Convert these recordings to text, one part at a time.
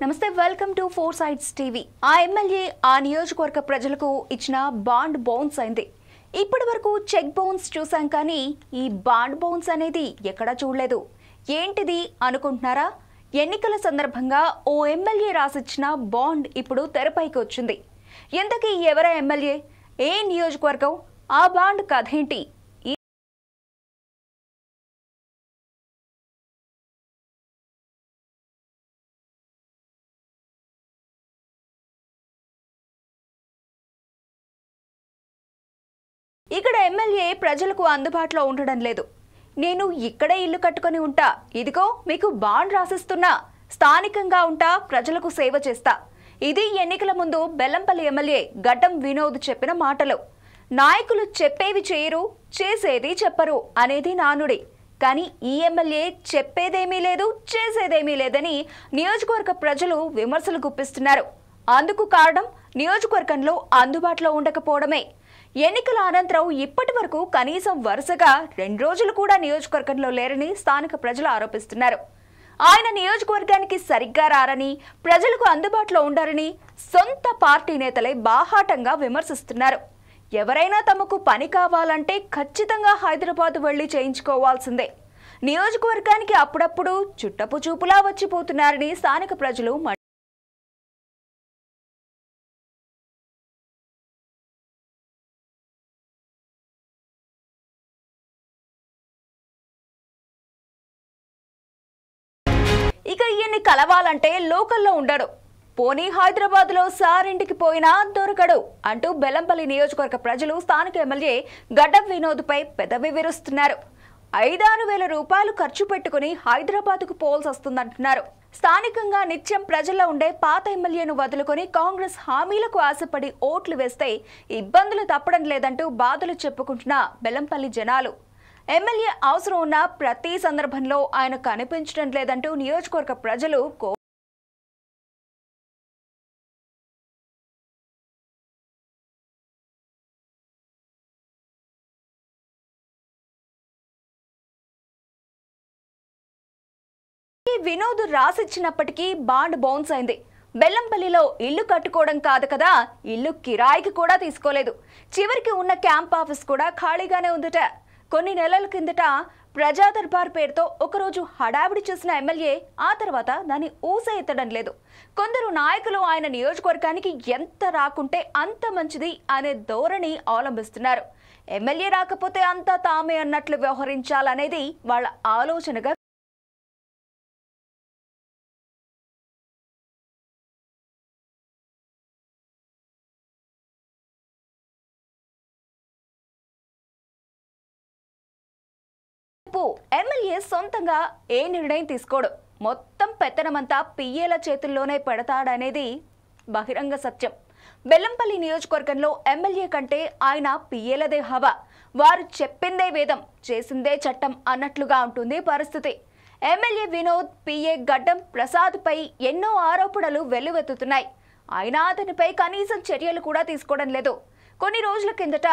నమస్తే welcome to four sides TV. ఆ MLA ఆ నియోజకవర్గ ప్రజలకు ఇచ్చిన బాండ్ బౌన్స్ అయింది. ఇప్పటి వరకు చెక్ బౌన్స్ చూసాం కానీ ఈ బాండ్ బౌన్స్ అనేది ఎక్కడా చూడలేదు. ఏంటిది అనుకుంటున్నారా? ఎన్నికల సందర్భంగా ఓ ఎమ్మెల్యే రాసిచ్చిన బాండ్ ఇప్పుడు తెరపైకి వచ్చింది. ఇంతకీ ఎవరా ఎమ్మెల్యే, ఏ నియోజకవర్గం, ఆ బాండ్ కథ ఏంటి? ఇక్కడ ఎమ్మెల్యే ప్రజలకు అందుబాటులో ఉండడం లేదు. నేను ఇక్కడే ఇల్లు కట్టుకొని ఉంటా, ఇదిగో మీకు బాండ్ రాసిస్తున్నా, స్థానికంగా ఉంటా, ప్రజలకు సేవ చేస్తా. ఇది ఎన్నికల ముందు బెల్లంపల్లి ఎమ్మెల్యే గడ్డం వినోద్ చెప్పిన మాటలు. నాయకులు చెప్పేవి చేయరు, చేసేది చెప్పరు అనేది నానుడి. కానీ ఈ ఎమ్మెల్యే చెప్పేదేమీ లేదు, చేసేదేమీ లేదని నియోజకవర్గ ప్రజలు విమర్శలు గుప్పిస్తున్నారు. అందుకు కారణం నియోజకవర్గంలో అందుబాటులో ఉండకపోవడమే. ఎన్నికల అనంతరం ఇప్పటి వరకు కనీసం వరుసగా 2 రోజులు కూడా నియోజకవర్గంలో లేరని స్థానిక ప్రజలు ఆరోపిస్తున్నారు. ఆయన నియోజకవర్గానికి సరిగ్గా రారని, ప్రజలకు అందుబాటులో ఉండారని సొంత పార్టీ నేతలే బాహాటంగా విమర్శిస్తున్నారు. ఎవరైనా తమకు పని కావాలంటే ఖచ్చితంగా హైదరాబాద్ వెళ్లి చేయించుకోవాల్సిందే. నియోజకవర్గానికి అప్పుడప్పుడు చుట్టపు చూపులా వచ్చిపోతున్నారని స్థానిక ప్రజలు ఇక ఈయన్ని కలవాలంటే లోకల్లో ఉండడు, పోనీ హైదరాబాద్లో సారింటికి పోయినా దొరకడు అంటూ బెల్లంపల్లి నియోజకవర్గ ప్రజలు స్థానిక ఎమ్మెల్యే గడ్డం వినోద్పై పెదవి విరుస్తున్నారు. 5-6 వేల రూపాయలు ఖర్చు పెట్టుకుని హైదరాబాద్కు పోల్సి వస్తుందంటున్నారు. స్థానికంగా నిత్యం ప్రజల్లో ఉండే పాత ఎమ్మెల్యేను వదులుకొని కాంగ్రెస్ హామీలకు ఆశపడి ఓట్లు వేస్తే ఇబ్బందులు తప్పడం లేదంటూ బాధలు చెప్పుకుంటున్న బెల్లంపల్లి జనాలు. ఎమ్మెల్యే అవసరం ఉన్న ప్రతి సందర్భంలో ఆయన కనిపించడం లేదంటూ నియోజకవర్గ ప్రజలు వినోద్ రాసిచ్చినప్పటికీ బాండ్ బౌన్స్ అయింది. బెల్లంపల్లిలో ఇల్లు కట్టుకోవడం కాదు కదా, ఇల్లు కిరాయికి కూడా తీసుకోలేదు. చివరికి ఉన్న క్యాంప్ ఆఫీస్ కూడా ఖాళీగానే ఉందట. కొన్ని నెలల కిందట ప్రజా దర్బార్ పేరుతో ఒకరోజు హడావిడి చేసిన ఎమ్మెల్యే ఆ తర్వాత దాన్ని ఊస ఎత్తడం లేదు. కొందరు నాయకులు ఆయన నియోజకవర్గానికి ఎంత రాకుంటే అంత మంచిది అనే ధోరణి అవలంబిస్తున్నారు. ఎమ్మెల్యే రాకపోతే అంతా తామే అన్నట్లు వ్యవహరించాలనేది వాళ్ళ ఆలోచనగా ఎమ్మెల్యే సొంతంగా ఏ నిర్ణయం తీసుకోడు. మొత్తం పెత్తనమంతా పిఏల చేతుల్లోనే పెడతాడనేది బహిరంగ సత్యం. బెల్లంపల్లి నియోజకవర్గంలో ఎమ్మెల్యే కంటే ఆయన పిఏలదే హవా. వారు చెప్పిందే వేదం, చేసిందే చట్టం అన్నట్లుగా ఉంటుంది పరిస్థితి. ఎమ్మెల్యే వినోద్ పిఏ గడ్డం ప్రసాద్పై ఎన్నో ఆరోపణలు వెల్లువెత్తుతున్నాయి. అయినా అతనిపై కనీసం చర్యలు కూడా తీసుకోవడం లేదు. కొన్ని రోజుల కిందట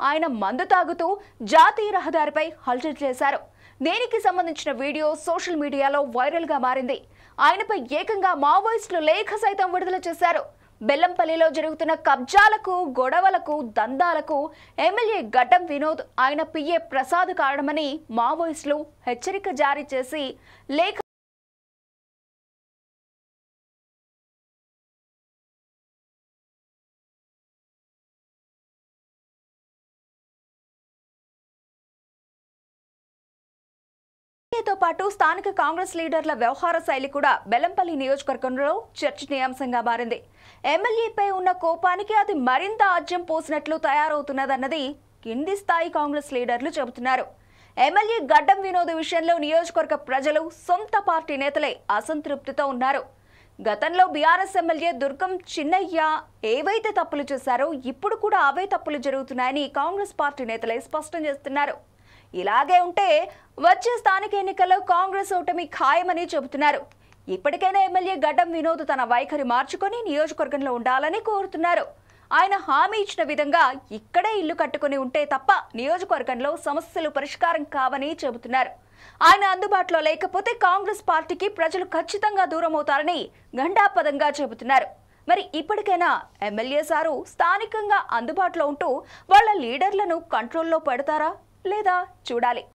ఆయన మందు తాగుతూ జాతీయ రహదారిపై హల్చల్ చేశారు. దీనికి సంబంధించిన వీడియో సోషల్ మీడియాలో వైరల్ గా మారింది. ఆయనపై ఏకంగా మావోయిస్టులు లేఖ సైతం విడుదల చేశారు. బెల్లంపల్లిలో జరుగుతున్న కబ్జాలకు, గొడవలకు, దందాలకు ఎమ్మెల్యే గడ్డం వినోద్, ఆయన పిఏ ప్రసాద్ కారణమని మావోయిస్టులు హెచ్చరిక జారీ చేసి లేఖ తో పాటు స్థానిక కాంగ్రెస్ లీడర్ల వ్యవహార శైలి కూడా బెల్లంపల్లి నియోజకవర్గంలో చర్చనీయాంశంగా మారింది. ఎమ్మెల్యేపై ఉన్న కోపానికి అది మరింత ఆజ్యం పోసినట్లు తయారవుతున్నదన్నది కింది స్థాయి కాంగ్రెస్ లీడర్లు చెబుతున్నారు. ఎమ్మెల్యే గడ్డం వినోద్ విషయంలో నియోజకవర్గ ప్రజలు, సొంత పార్టీ నేతలే అసంతృప్తితో ఉన్నారు. గతంలో బీఆర్ఎస్ ఎమ్మెల్యే దుర్గం చిన్నయ్య ఏవైతే తప్పులు చేశారో ఇప్పుడు కూడా అవే తప్పులు జరుగుతున్నాయని కాంగ్రెస్ పార్టీ నేతలే స్పష్టం చేస్తున్నారు. ఇలాగే ఉంటే వచ్చే స్థానిక ఎన్నికల్లో కాంగ్రెస్ ఓటమి ఖాయమని చెబుతున్నారు. ఇప్పటికైనా ఎమ్మెల్యే గడ్డం వినోద్ తన వైఖరి మార్చుకొని నియోజకవర్గంలో ఉండాలని కోరుతున్నారు. ఆయన హామీ ఇచ్చిన విధంగా ఇక్కడే ఇల్లు కట్టుకుని ఉంటే తప్ప నియోజకవర్గంలో సమస్యలు పరిష్కారం కావని చెబుతున్నారు. ఆయన అందుబాటులో లేకపోతే కాంగ్రెస్ పార్టీకి ప్రజలు ఖచ్చితంగా దూరం అవుతారని ఘంటాపదంగా చెబుతున్నారు. మరి ఇప్పటికైనా ఎమ్మెల్యే సారు స్థానికంగా అందుబాటులో ఉంటూ వాళ్ళ లీడర్లను కంట్రోల్లో పెడతారా లేదా చూడాలి.